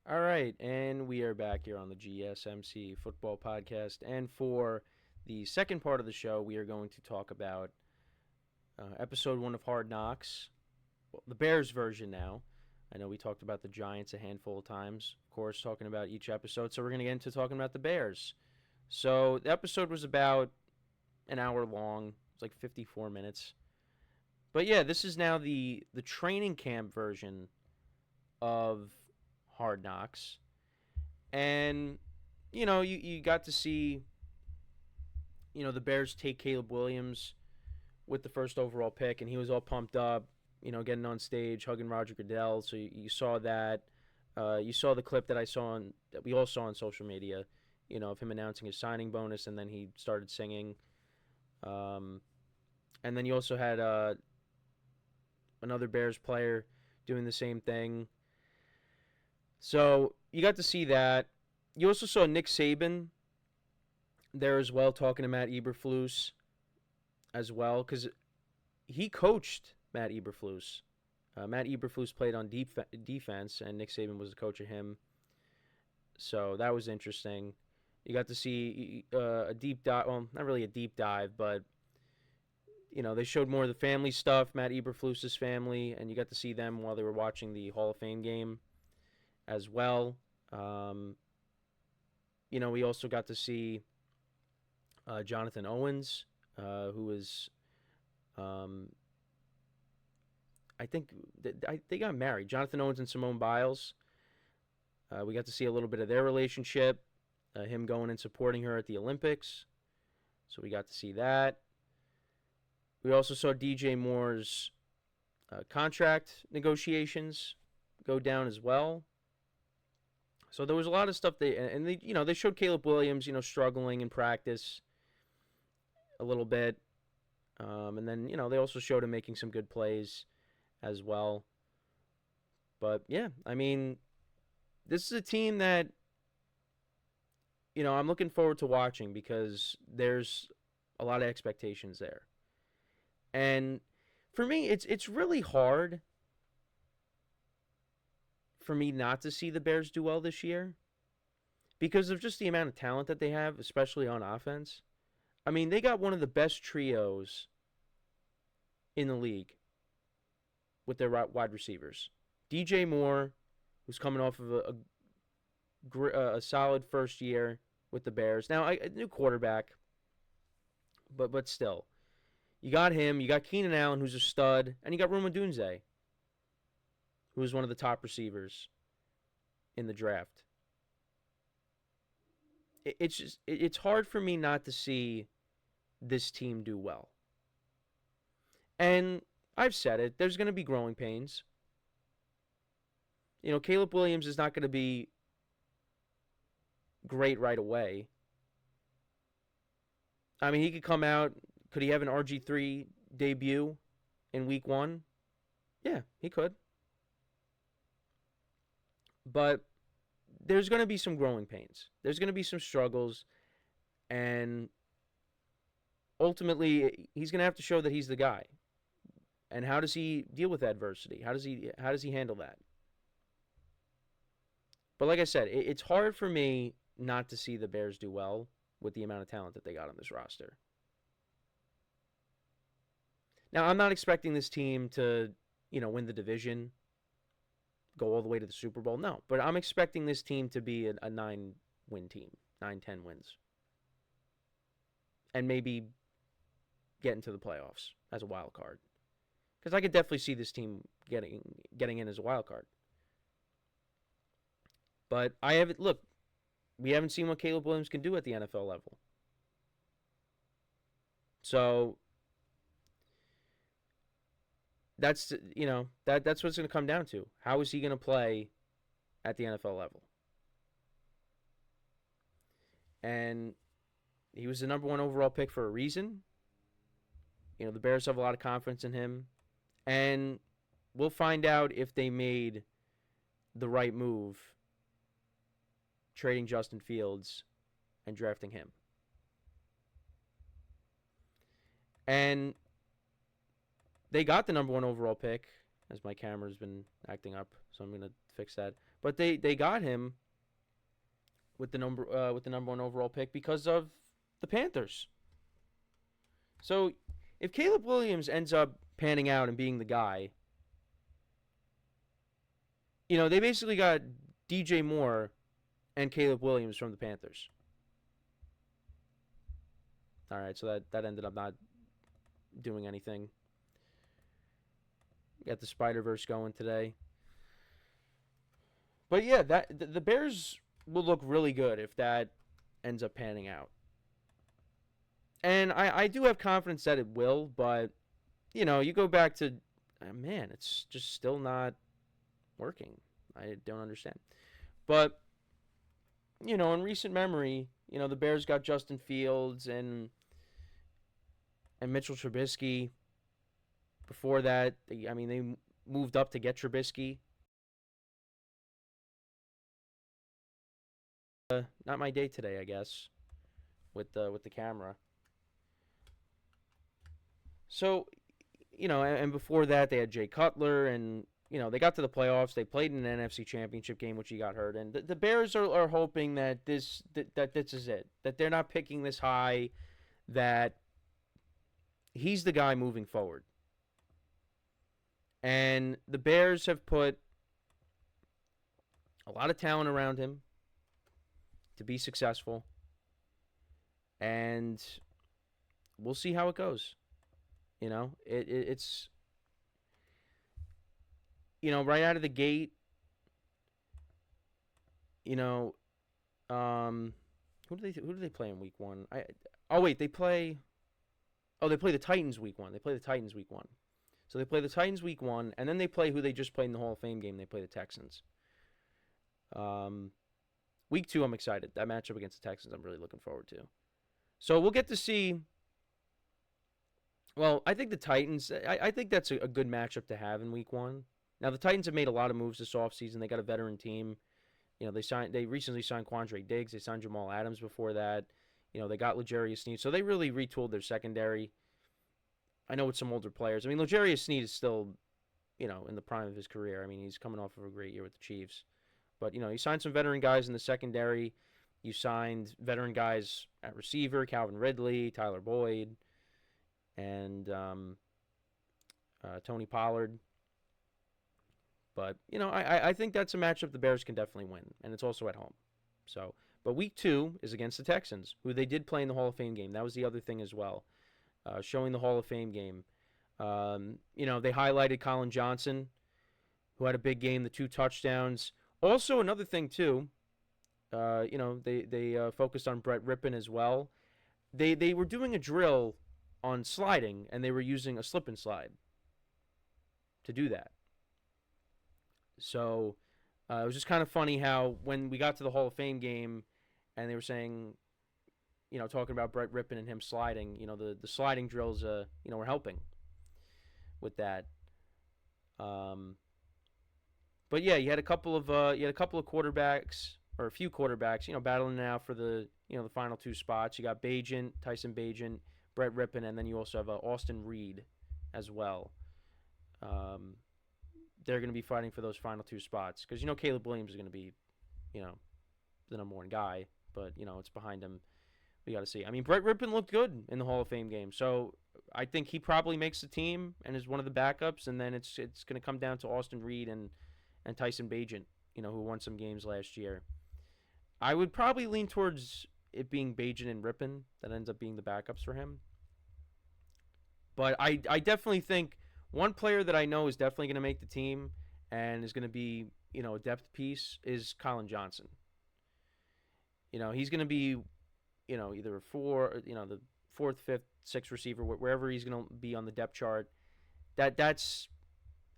All right, and we are back here on the GSMC Football Podcast. And for the second part of the show, we are going to talk about episode 1 of Hard Knocks, well, the Bears version now. I know we talked about the Giants a handful of times, of course, talking about each episode. So we're going to get into talking about the Bears. So the episode was about an hour long. It's like 54 minutes. But yeah, this is now the training camp version of Hard Knocks. And, you got to see, the Bears take Caleb Williams with the first overall pick, and he was all pumped up, getting on stage, hugging Roger Goodell. So you saw that. You saw the clip that we all saw on social media, of him announcing his signing bonus, and then he started singing. And then you also had another Bears player doing the same thing. So you got to see that. You also saw Nick Saban there as well, talking to Matt Eberflus as well, because he coached Matt Eberflus. Matt Eberflus played on defense, and Nick Saban was the coach of him. So that was interesting. You got to see a deep dive. Well, not really a deep dive, but they showed more of the family stuff, Matt Eberflus's family, and you got to see them while they were watching the Hall of Fame game as well. We also got to see Jonathan Owens, who was, I think they got married. Jonathan Owens and Simone Biles. We got to see a little bit of their relationship, him going and supporting her at the Olympics. So we got to see that. We also saw DJ Moore's contract negotiations go down as well. So there was a lot of stuff they showed Caleb Williams, struggling in practice a little bit. And then, they also showed him making some good plays as well. But yeah, I mean, this is a team that, I'm looking forward to watching because there's a lot of expectations there. And for me, it's really hard for me not to see the Bears do well this year because of just the amount of talent that they have, especially on offense. I mean, they got one of the best trios in the league with their wide receivers. DJ Moore, who's coming off of a solid first year with the Bears. Now, a new quarterback, but still. You got him. You got Keenan Allen, who's a stud. And you got Roma Dunze, who was one of the top receivers in the draft. It's hard for me not to see this team do well. And I've said it, there's going to be growing pains. Caleb Williams is not going to be great right away. I mean, he could come out. Could he have an RG3 debut in week 1? Yeah, he could. But there's going to be some growing pains. There's going to be some struggles. And ultimately, he's going to have to show that he's the guy. And how does he deal with adversity? How does he handle that? But like I said, it's hard for me not to see the Bears do well with the amount of talent that they got on this roster. Now, I'm not expecting this team to, win the division, go all the way to the Super Bowl. No, but I'm expecting this team to be a 9-win team, 9-10 wins. And maybe get into the playoffs as a wild card. Because I could definitely see this team getting in as a wild card. But we haven't seen what Caleb Williams can do at the NFL level. So that's that's what it's going to come down to. How is he going to play at the NFL level? And he was the number 1 overall pick for a reason. The Bears have a lot of confidence in him. And we'll find out if they made the right move trading Justin Fields and drafting him. And they got the number 1 overall pick, as my camera's been acting up, so I'm going to fix that. but they got him with the number one overall pick because of the Panthers. So if Caleb Williams ends up panning out and being the guy, they basically got DJ Moore and Caleb Williams from the Panthers. All right, so that ended up not doing anything. Got the Spider-Verse going today. But yeah, the Bears will look really good if that ends up panning out. And I do have confidence that it will, but, you go back to, man, it's just still not working. I don't understand. But, in recent memory, the Bears got Justin Fields and Mitchell Trubisky. Before that, they moved up to get Trubisky. Not my day today, I guess, with the camera. So, and before that, they had Jay Cutler, and, they got to the playoffs. They played in an NFC Championship game, which he got hurt. And the Bears are hoping that this is it, that they're not picking this high, that he's the guy moving forward. And the Bears have put a lot of talent around him to be successful. And we'll see how it goes. It's right out of the gate, who do they play in week 1? They play the Titans week 1. So they play the Titans week 1, and then they play who they just played in the Hall of Fame game. They play the Texans. Week 2, I'm excited. That matchup against the Texans, I'm really looking forward to. So we'll get to see. Well, I think the Titans, I think that's a good matchup to have in week 1. Now, the Titans have made a lot of moves this offseason. They got a veteran team. They recently signed Quandre Diggs. They signed Jamal Adams before that. They got L'Jarius Sneed. So they really retooled their secondary. I know with some older players. L'Jarius Sneed is still, in the prime of his career. He's coming off of a great year with the Chiefs. But, you signed some veteran guys in the secondary. You signed veteran guys at receiver, Calvin Ridley, Tyler Boyd, and Tony Pollard. But, I think that's a matchup the Bears can definitely win, and it's also at home. So, but week 2 is against the Texans, who they did play in the Hall of Fame game. That was the other thing as well, showing the Hall of Fame game. They highlighted Colin Johnson, who had a big game, the 2 touchdowns. Also, another thing, too, they focused on Brett Rippon as well. They were doing a drill on sliding, and they were using a slip and slide to do that. So it was just kind of funny how when we got to the Hall of Fame game and they were saying, talking about Brett Rippon and him sliding, the sliding drills, were helping with that. But yeah, you had a couple of quarterbacks, or a few quarterbacks, battling now for the the final 2 spots. You got Tyson Bagent, Brett Rippon, and then you also have Austin Reed as well. They're going to be fighting for those final 2 spots because Caleb Williams is going to be, the number 1 guy, but it's behind him. We got to see. Brett Rippon looked good in the Hall of Fame game, so I think he probably makes the team and is one of the backups. And then it's going to come down to Austin Reed and Tyson Bagent, who won some games last year. I would probably lean towards it being Bagent and Rippon that ends up being the backups for him. But I definitely think one player that I know is definitely going to make the team and is going to be, a depth piece is Colin Johnson. He's going to be, either the 4th, 5th, 6th receiver, wherever he's going to be on the depth chart.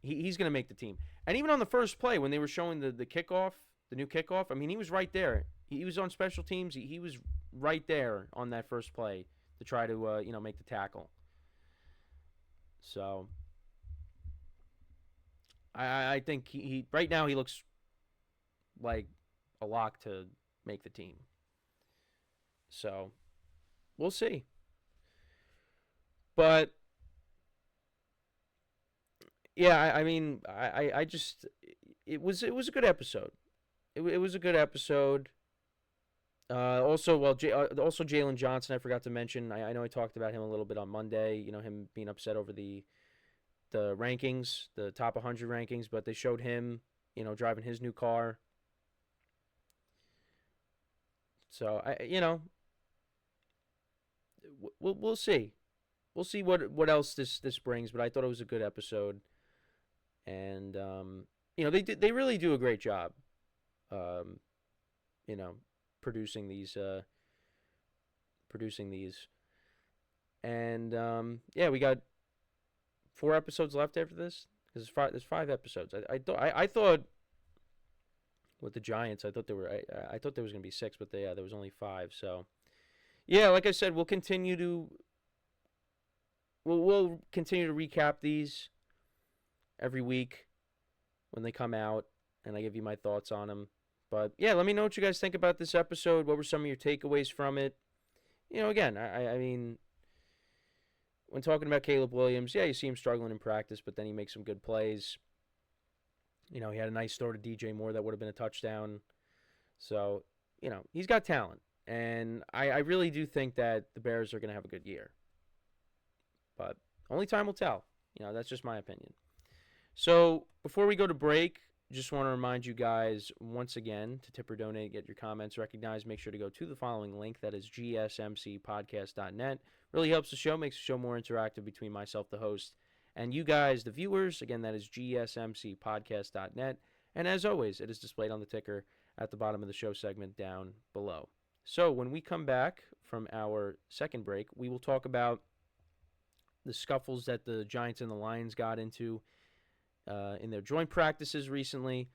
He's going to make the team. And even on the first play, when they were showing the kickoff, the new kickoff, he was right there. He was on special teams. He was right there on that first play to try to, make the tackle. So I think he right now he looks like a lock to make the team. So we'll see. But yeah, I just it was a good episode. it was a good episode. Also Jalen Johnson, I forgot to mention. I know I talked about him a little bit on Monday. Him being upset over the rankings, the top 100 rankings, but they showed him, driving his new car. So we'll see. We'll see what else this brings. But I thought it was a good episode, and they really do a great job. Um, you know, producing these, and yeah, we got 4 episodes left after this. Because there's 5 episodes. I thought with the Giants, I thought I thought there was gonna be 6, but there was only 5. So yeah, like I said, we'll continue to recap these every week when they come out, and I give you my thoughts on them. But yeah, let me know what you guys think about this episode. What were some of your takeaways from it? Again, I mean, when talking about Caleb Williams, yeah, you see him struggling in practice, but then he makes some good plays. He had a nice throw to DJ Moore that would have been a touchdown. So, he's got talent. And I really do think that the Bears are going to have a good year. But only time will tell. That's just my opinion. So, before we go to break, just want to remind you guys once again to tip or donate, get your comments recognized. Make sure to go to the following link. That is GSMCPodcast.net. Really helps the show, makes the show more interactive between myself, the host, and you guys, the viewers. Again, that is GSMCPodcast.net. And as always, it is displayed on the ticker at the bottom of the show segment down below. So when we come back from our second break, we will talk about the scuffles that the Giants and the Lions got into in their joint practices recently.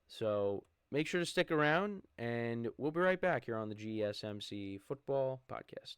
So make sure to stick around, and we'll be right back here on the GSMC Football Podcast.